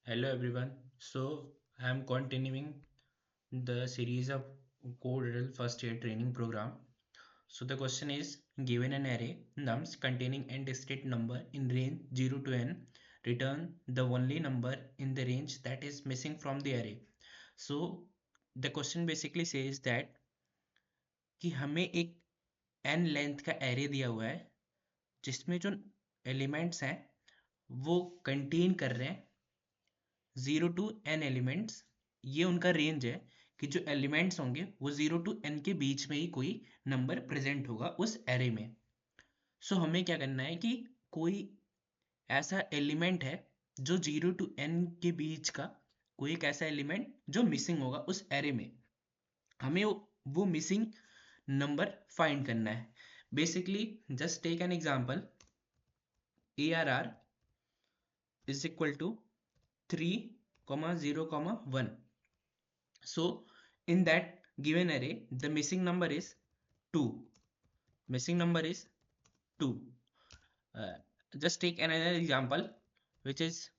Hello everyone. So I am continuing the series of Code Riddle first year training program. So the question is given an array nums containing n discrete number in range 0 to n, return the only number in the range that is missing from the array. So the question basically says that कि हमें एक n length का array दिया हुआ है जिसमें जो elements हैं वो कंटेन कर रहे हैं 0 to n एलिमेंट्स। ये उनका रेंज है कि जो एलिमेंट्स होंगे वो 0 to n के बीच में ही कोई नंबर प्रेजेंट होगा उस एरे में। सो हमें क्या करना है कि कोई ऐसा एलिमेंट है जो 0 to n के बीच का कोई एक ऐसा एलिमेंट जो मिसिंग होगा उस एरे में। हमें वो मिसिंग नंबर फाइंड करना है। Basically just take an example, ARR is equal to 3, 0, 1. So in that given array, the missing number is 2. Missing number is 2. Uh, just take another example, which is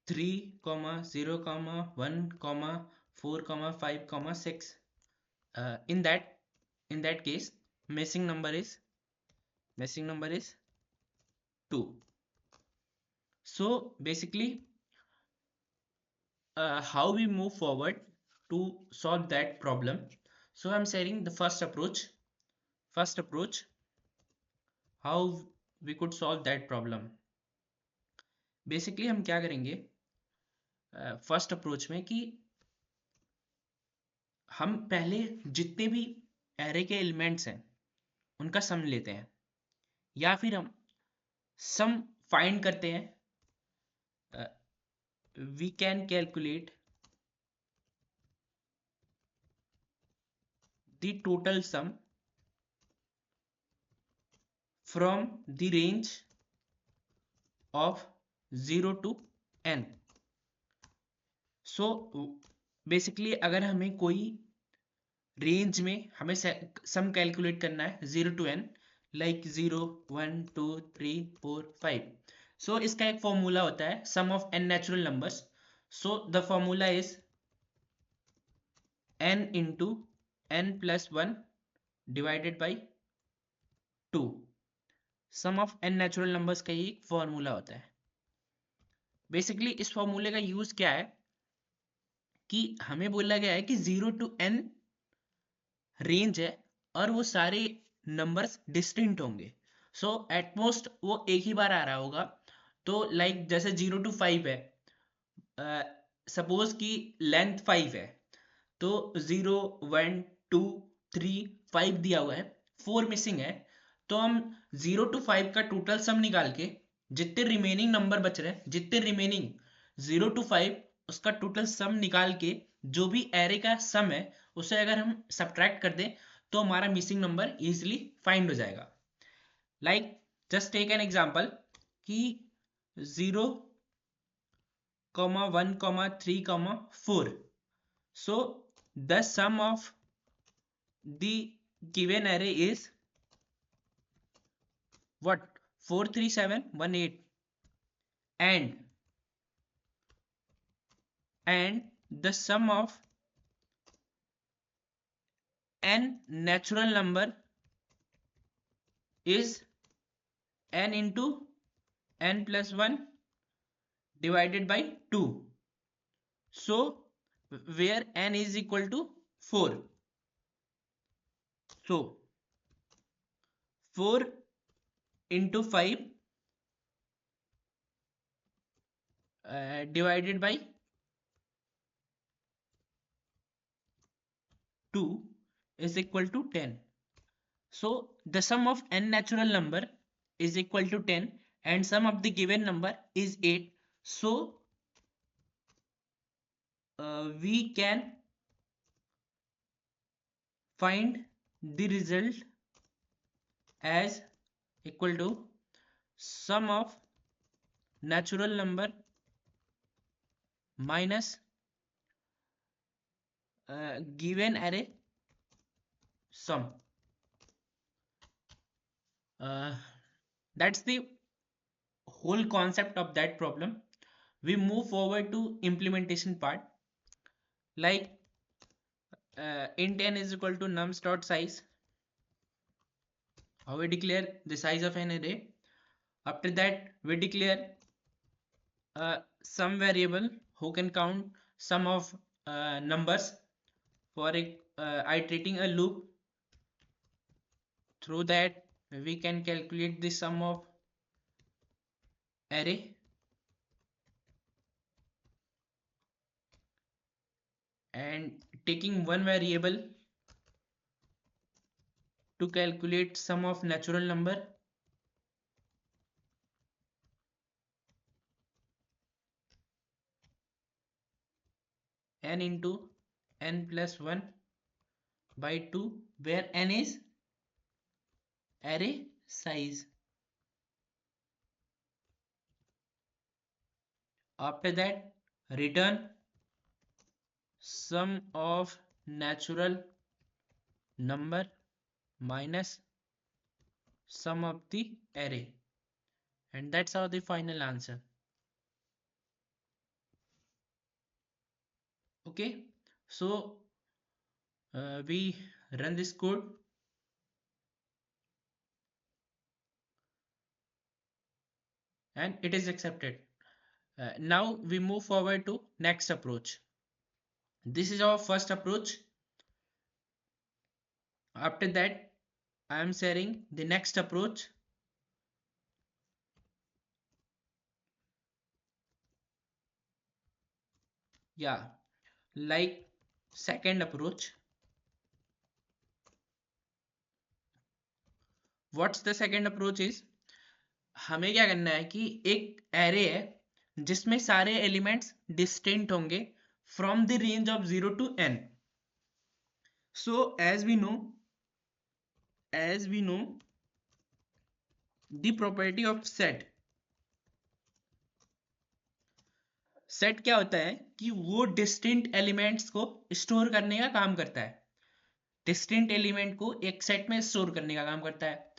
3, 0, 1, 4, 5, 6. In that case, missing number is 2. So basically, how we move forward to solve that problem. So I'm sharing the first approach. How we could solve that problem. Basically हम क्या करेंगे first approach में कि हम पहले जितने भी array के एलिमेंट्स हैं उनका सम लेते हैं, या फिर हम सम फाइंड करते हैं। We can calculate the total sum from the range of 0 to n। So basically अगर हमें कोई रेंज में हमें सम कैलकुलेट करना है 0 to n, लाइक 0, 1, 2, 3, 4, 5। सो इसका एक फॉर्मूला होता है sum of n natural numbers. So the formula is n into n+1 divided by 2। Sum of n natural numbers का ही फॉर्मूला होता है। बेसिकली इस फॉर्मूले का यूज क्या है कि हमें बोला गया है कि 0 to n रेंज है और वो सारे नंबर्स डिस्टिंक्ट होंगे। सो एट मोस्ट वो एक ही बार आ रहा होगा। तो लाइक जैसे 0 to 5 है, सपोज कि लेंथ 5 है, तो 0, 1, 2, 3, 5 दिया हुआ है, 4 मिसिंग है। तो हम 0 to 5 का टोटल सम निकाल के जितने रिमेनिंग नंबर बच रहे हैं, जितने रिमेनिंग 0 to 5 उसका टोटल सम निकाल के जो भी एरे का सम है उसे अगर हम सब्ट्रैक्ट कर दें तो हमारा मिसिंग नंबर इजीली फाइंड हो जाएगा। Like just take an example कि 0, 1, 3, 4। So the sum of the given array is what? 4, 3, 7, 1, 8, and the sum of n natural number is n into n+1 divided by 2. So where n is equal to 4. So 4 into 5 divided by 2 is equal to 10. So the sum of n natural number is equal to 10 and sum of the given number is 8. So we can find the result as equal to sum of natural number minus given array sum. That's the whole concept of that problem. we move forward to implementation part. Like int n is equal to nums dot size. How we declare the size of an array? After that we declare some variable who can count sum of numbers for iterating a loop. Through that we can calculate the sum of array, and taking one variable to calculate sum of natural number, n into n plus 1 by 2, where n is array size. After that return sum of natural number minus sum of the array, and that's how the final answer. Okay, so we run this code, and it is accepted. Now we move forward to next approach. This is our first approach. After that I am sharing the next approach. Yeah, like second approach. What's the second approach is, हमें क्या करना है कि एक array है जिसमें सारे elements distinct होंगे from the range of 0 to n. So as we know the property of set. Set क्या होता है कि वो डिस्टिंक्ट एलिमेंट्स को स्टोर करने का काम करता है. डिस्टिंक्ट एलिमेंट को एक सेट में स्टोर करने का काम करता है.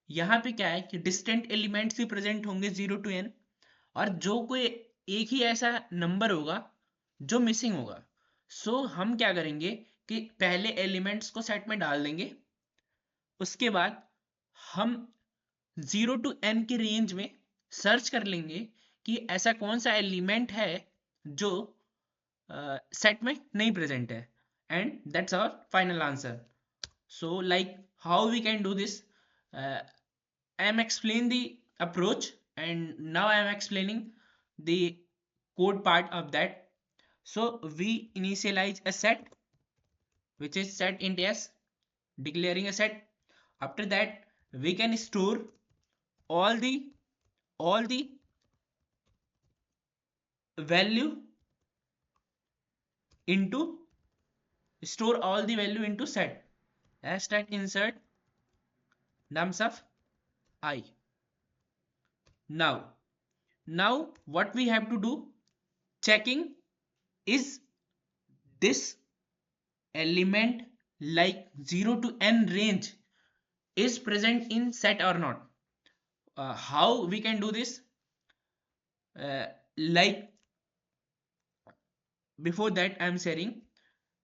यहाँ पे क्या है कि डिस्टिंक्ट एलिमेंट्स भी प्रेजेंट होंगे 0 to n, और जो कोई एक ही ऐसा नंबर होगा जो मिसिंग होगा. सो हम क्या करेंगे कि पहले एलिमेंट्स को सेट में डाल देंगे, उसके बाद हम 0 to n की रेंज में सर्च कर लेंगे कि ऐसा कौन सा एलिमेंट है जो सेट में नहीं प्रेजेंट है, and that's our final answer. So like how we can do this, I am explaining the approach, and now I am explaining the code part of that. So we initialize a set which is set int s, declaring a set. After that we can store all the value into store all the value into set. Hashtag insert nums of I. Now what we have to do, checking is this element like 0 to n range is present in set or not. How we can do this? Like before that I am sharing,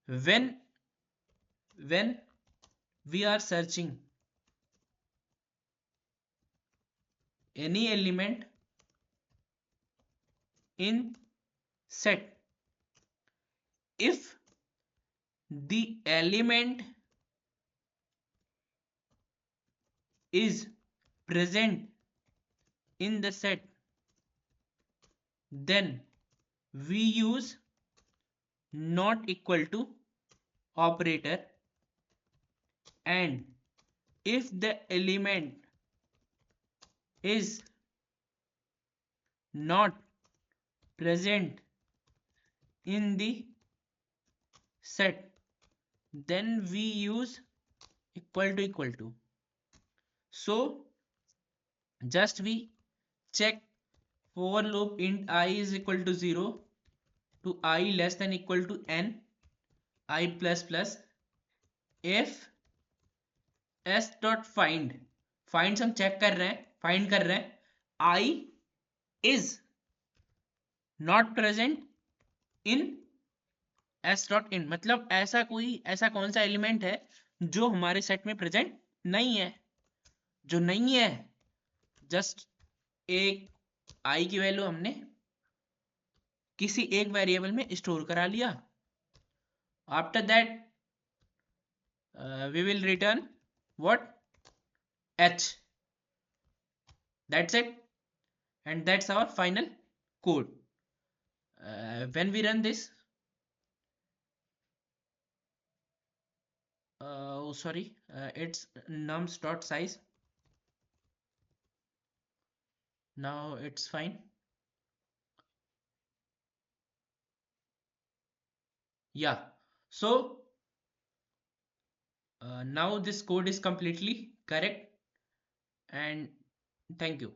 when we are searching any element in set, if the element is present in the set, then we use not equal to operator, and if the element is not present in the set, then we use equal to. So just we check for loop int I is equal to 0 to I less than equal to n I plus plus, if s dot find हम check कर रहे हैं, find कर रहे हैं I is not present in S dot in, मतलब ऐसा कौन सा एलिमेंट है जो हमारे सेट में प्रेजेंट नहीं है। जो नहीं है, जस्ट एक आई की वैल्यू हमने किसी एक वेरिएबल में स्टोर करा लिया। After that we will return what, h, that's it, and that's our final code. When we run this, oh sorry, it's nums dot size. Now it's fine. Yeah, so now this code is completely correct, and thank you.